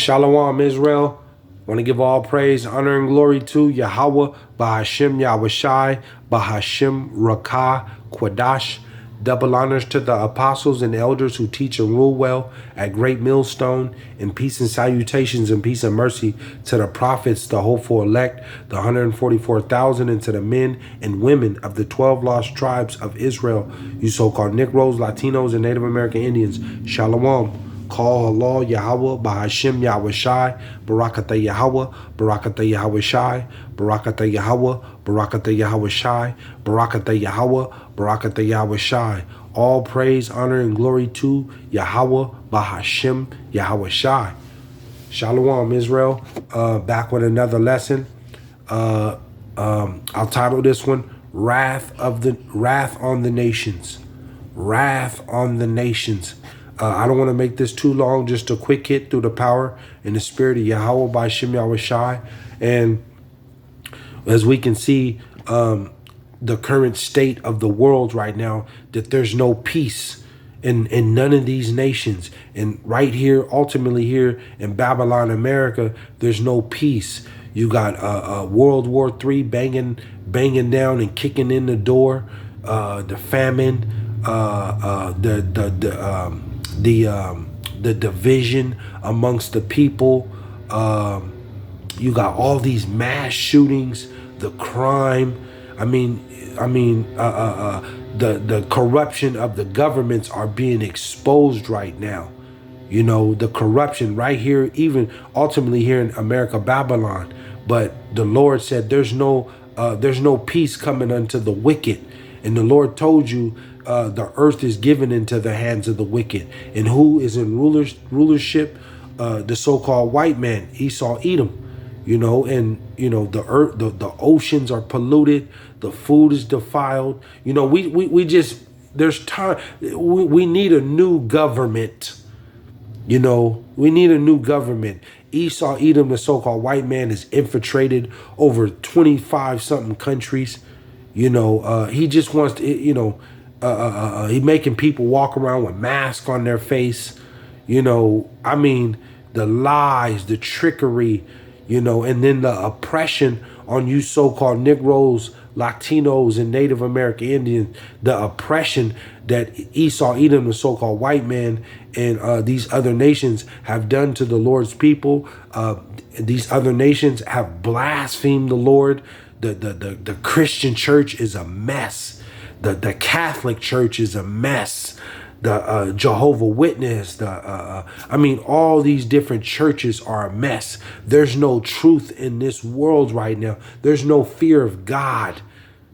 Shalom, Israel. Want to give all praise, honor, and glory to Yahawah, BASHAM, YAHAWAHSHI, BASHAM, Rakah, Quadash. Double honors to the apostles and elders who teach and rule well at Great Millstone, and peace and salutations and peace and mercy to the prophets, the hopeful elect, the 144,000, and to the men and women of the 12 lost tribes of Israel, you so-called Negroes, Latinos, and Native American Indians. Shalom. Call Allah, Yahawah, BASHAM, YAHAWAHSHI, Barakatah Yahawah, Barakatah Yahawahshi, Barakatah Yahawah, Barakatah Yahawahshi, Barakatah Yahawah, Barakatah Yahawahshi. All praise, honor, and glory to Yahawah, BASHAM, YAHAWAHSHI. Shalom, Israel. Back with another lesson. I'll title this one, Wrath on the Nations. Wrath on the Nations. I don't want to make this too long, just a quick hit through the power and the spirit of Yahawah, BASHAM, YAHAWAHSHI. And as we can see, the current state of the world right now, that there's no peace in none of these nations. And right here, ultimately here in Babylon, America, there's no peace. You got World War III banging down and kicking in the door, the famine, the division amongst the people. You got all these mass shootings, the crime. The corruption of the governments are being exposed right now. You know, the corruption right here, even ultimately here in America, Babylon. But the Lord said there's no peace coming unto the wicked. And the Lord told you, the earth is given into the hands of the wicked. And who is in rulership? The so-called white man, Esau, Edom. You know, and you know, the earth, the oceans are polluted, the food is defiled. You know, we just, there's time. We need a new government. You know, we need a new government. Esau, Edom, the so-called white man, is infiltrated over 25 something countries. You know, he just wants to, you know, he making people walk around with masks on their face. You know, I mean, the lies, the trickery, you know, and then the oppression on you so-called Negroes, Latinos, and Native American Indians, the oppression that Esau, Edom, the so-called white man, and these other nations have done to the Lord's people. These other nations have blasphemed the Lord. The Christian church is a mess. The Catholic Church is a mess. The Jehovah Witness, all these different churches are a mess. There's no truth in this world right now. There's no fear of God.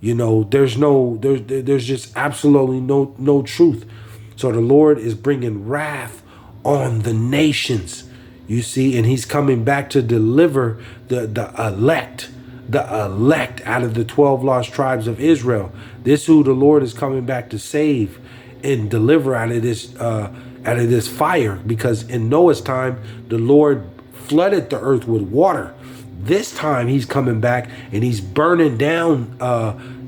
You know, there's just absolutely no truth. So the Lord is bringing wrath on the nations, you see, and he's coming back to deliver the elect out of the 12 lost tribes of Israel. This who the Lord is coming back to save and deliver out of this fire, because in Noah's time the Lord flooded the earth with water. This time he's coming back and he's burning down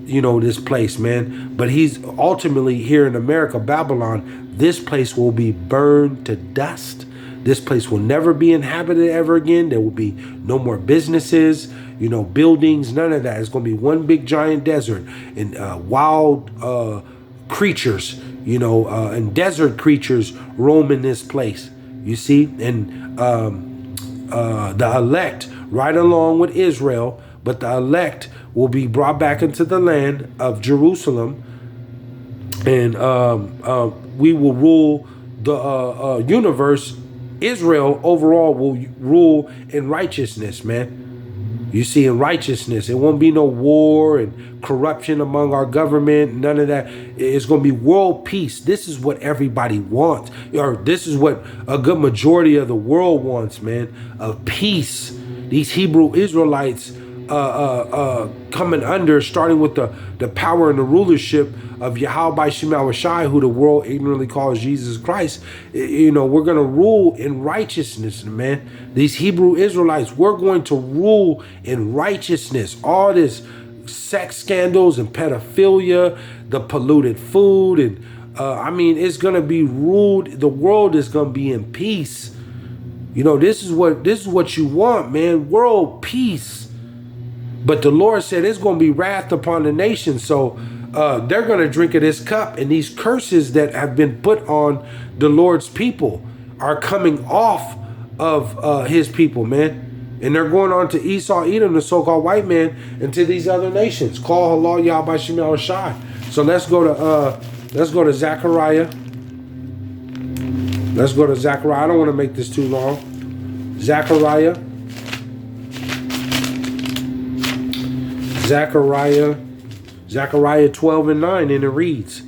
this place, man. But he's ultimately here in America, Babylon, this place will be burned to dust. This place will never be inhabited ever again. There will be no more businesses, you know, buildings, none of that. It's going to be one big giant desert, and wild creatures, you know, and desert creatures roam in this place, you see. And the elect, right along with Israel, but the elect will be brought back into the land of Jerusalem, and we will rule the universe. Israel overall will rule in righteousness, man. You see, in righteousness. It won't be no war and corruption among our government, none of that. It's going to be world peace. This is what everybody wants, or this is what a good majority of the world wants, man, of peace. These Hebrew Israelites coming under, starting with the power and the rulership of Yahawah, BASHAM, YAHAWAHSHI, who the world ignorantly calls Jesus Christ. You know, we're going to rule in righteousness, man. These Hebrew Israelites, we're going to rule in righteousness. All this sex scandals and pedophilia, the polluted food, and it's going to be ruled. The world is going to be in peace. You know, this is what you want, man. World peace. But the Lord said it's going to be wrath upon the nation. So they're going to drink of this cup. And these curses that have been put on the Lord's people are coming off of his people, man. And they're going on to Esau, Edom, the so-called white man, and to these other nations. Call halal YAHAWAHSHI. So let's go to Zechariah. Let's go to Zechariah. I don't want to make this too long. Zechariah 12 and 9, and it reads,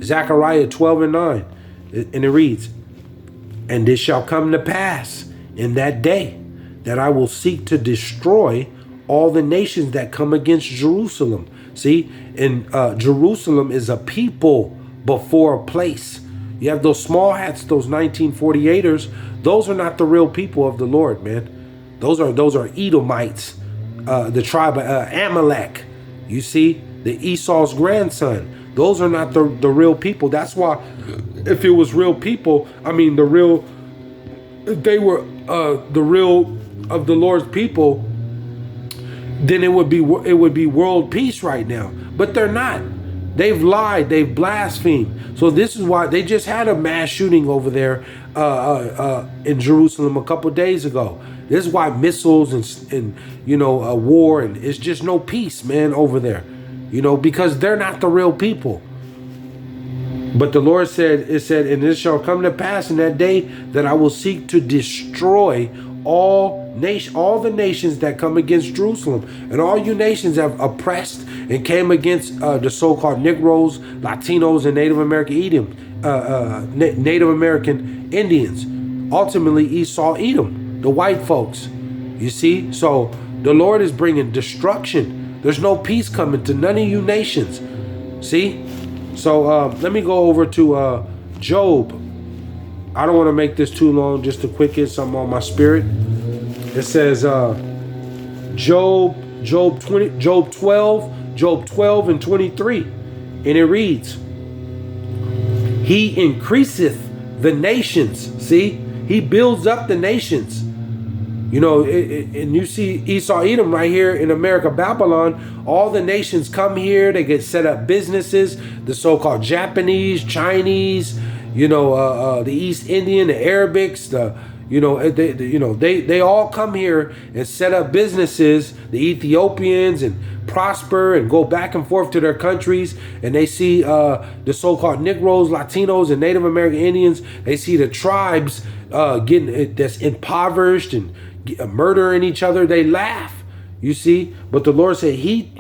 Zechariah 12 and 9, and it reads, and it shall come to pass in that day that I will seek to destroy all the nations that come against Jerusalem. See, and Jerusalem is a people before a place. You have those small hats, those 1948ers. Those are not the real people of the Lord, man. Those are Edomites, the tribe of Amalek. You see, the Esau's grandson. Those are not the real people. That's why, if it was real people, I mean if they were the real of the Lord's people, then it would be world peace right now. But they're not. They've lied. They've blasphemed. So this is why they just had a mass shooting over there in Jerusalem a couple days ago. This is why missiles and war, and it's just no peace, man, over there. Because they're not the real people. But the Lord said, and it shall come to pass in that day that I will seek to destroy all the nations that come against Jerusalem. And all you nations have oppressed and came against the so-called Negroes, Latinos, and Native American Indians. Ultimately, Esau, Edom, the white folks. You see? So the Lord is bringing destruction. There's no peace coming to none of you nations. See? So let me go over to Job. I don't want to make this too long, just to quick hit something on my spirit. It says Job 12 and 23. And it reads, He increaseth the nations. See? He builds up the nations. And you see Esau, Edom right here in America, Babylon. All the nations come here. They get set up businesses. The so-called Japanese, Chinese, the East Indian, the Arabics, they all come here and set up businesses. The Ethiopians, and prosper and go back and forth to their countries. And they see the so-called Negroes, Latinos, and Native American Indians. They see the tribes getting that's impoverished and murdering each other. They laugh, you see. But the Lord said he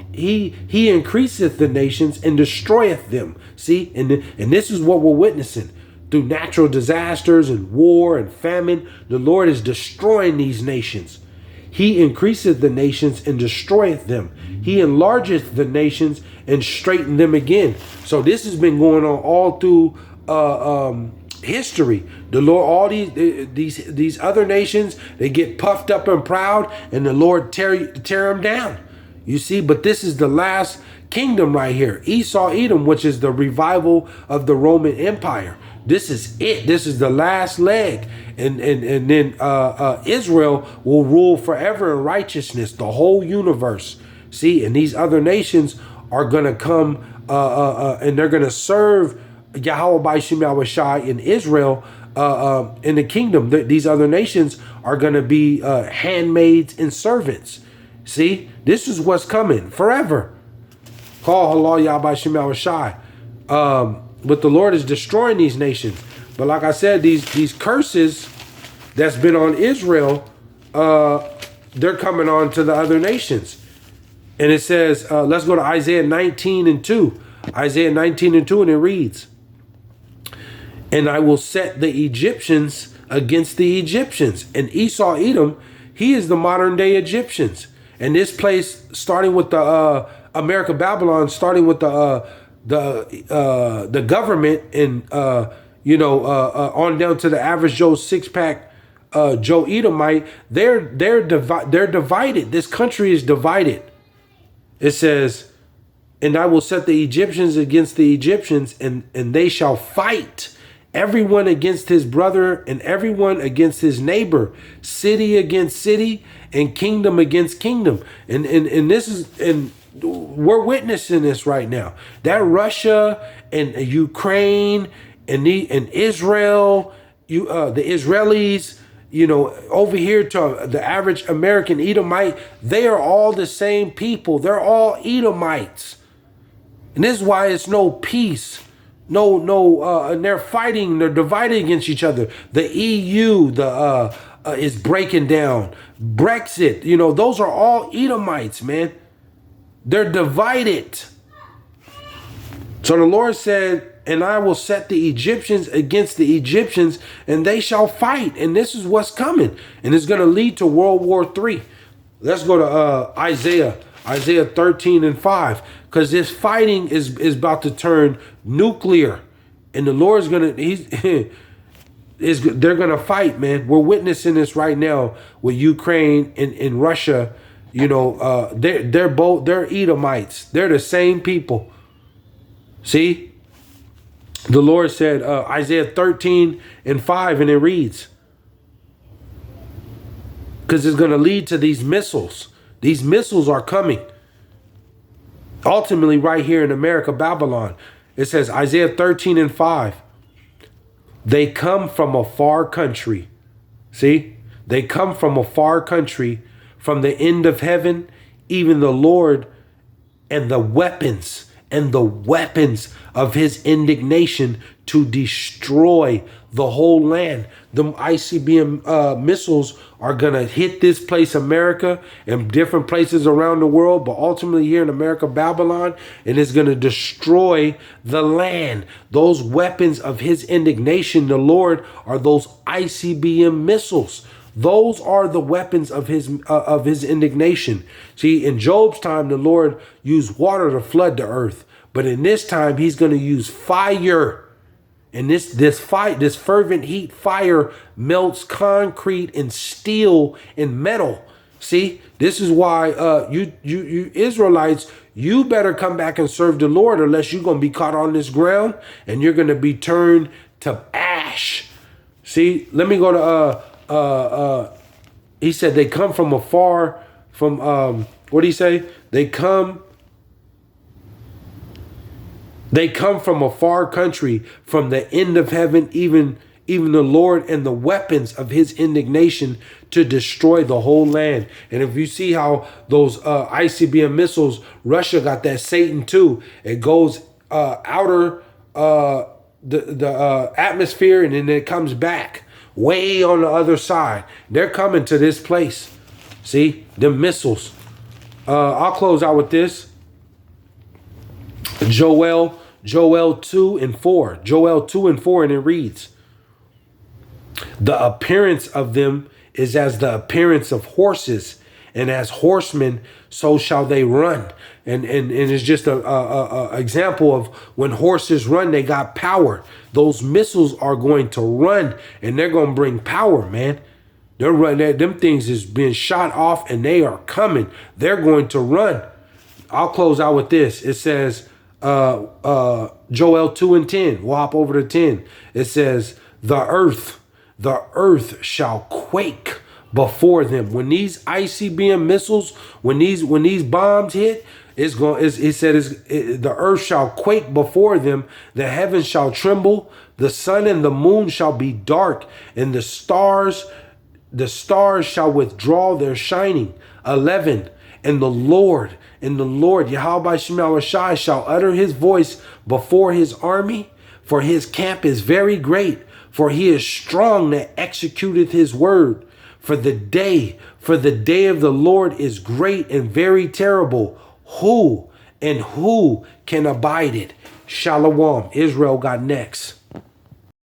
increaseth the nations and destroyeth them. See, and this is what we're witnessing. Through natural disasters and war and famine, the Lord is destroying these nations. He increaseth the nations and destroyeth them. He enlargeth the nations and straighteneth them again. So this has been going on all through history. The Lord, all these other nations, they get puffed up and proud, and the Lord tear them down. You see, but this is the last kingdom right here, Esau, Edom, which is the revival of the Roman Empire. This is it. This is the last leg. And then Israel will rule forever in righteousness, the whole universe. See, and these other nations are going to come and they're going to serve YAHAWAHSHI in Israel in the kingdom. These other nations are going to be handmaids and servants. See, this is what's coming forever. Call halal YAHAWAHSHI. But the Lord is destroying these nations. But like I said, these curses that's been on Israel, they're coming on to the other nations. And it says, let's go to Isaiah 19 and 2. Isaiah 19 and 2, and it reads, And I will set the Egyptians against the Egyptians. And Esau, Edom, he is the modern day Egyptians. And this place, starting with the America, Babylon, starting with the government, and on down to the average Joe six-pack Joe Edomite, they're divided. This country is divided. It says, and I will set the Egyptians against the Egyptians, and they shall fight everyone against his brother and everyone against his neighbor, city against city and kingdom against kingdom. And this is, and we're witnessing this right now. That Russia and Ukraine and Israel, the Israelis, over here to the average American Edomite, they are all the same people. They're all Edomites. And this is why it's no peace. And they're fighting, they're divided against each other. The EU, is breaking down. Brexit, those are all Edomites, man. They're divided. So the Lord said, and I will set the Egyptians against the Egyptians, and they shall fight. And this is what's coming. And it's going to lead to World War III. Let's go to Isaiah 13:5. Because this fighting is about to turn nuclear. And the Lord's going to, they're going to fight, man. We're witnessing this right now with Ukraine and Russia. They're Edomites. They're the same people. See? The Lord said, Isaiah 13:5, and it reads, because it's going to lead to these missiles. These missiles are coming. Ultimately, right here in America, Babylon, it says, Isaiah 13:5, they come from a far country. See? They come from a far country, from the end of heaven, even the Lord, and the weapons of his indignation to destroy the whole land. The ICBM missiles are going to hit this place, America, and different places around the world, but ultimately here in America, Babylon, and it's going to destroy the land. Those weapons of his indignation, the Lord, are those ICBM missiles. Those are the weapons of his indignation. See, in Job's time, the Lord used water to flood the earth. But in this time, he's going to use fire. And this fervent heat fire melts concrete and steel and metal. See, this is why you Israelites, you better come back and serve the Lord, unless you're going to be caught on this ground and you're going to be turned to ash. See, let me go to he said they come from afar, from what did he say? They come from a far country, from the end of heaven, even the Lord, and the weapons of his indignation to destroy the whole land. And if you see how those ICBM missiles, Russia got that Satan too. It goes outer the atmosphere, and then it comes back way on the other side. They're coming to this place. See, the missiles. I'll close out with this. Joel 2:4. Joel 2:4, and it reads, the appearance of them is as the appearance of horses, and as horsemen, so shall they run. And it's just a example of when horses run, they got power. Those missiles are going to run, and they're going to bring power, man. They're running. Them things is being shot off, and they are coming. They're going to run. I'll close out with this. It says, Joel 2:10. We'll hop over to 10. It says, the earth shall quake before them. When these ICBM missiles, when these bombs hit, the earth shall quake before them. The heavens shall tremble. The sun and the moon shall be dark, and the stars shall withdraw their shining. 11. And the Lord, YAHAWAHSHI, shall utter his voice before his army, for his camp is very great, for he is strong that executeth his word. For the day of the Lord is great and very terrible. Who can abide it? Shalom. Israel got next.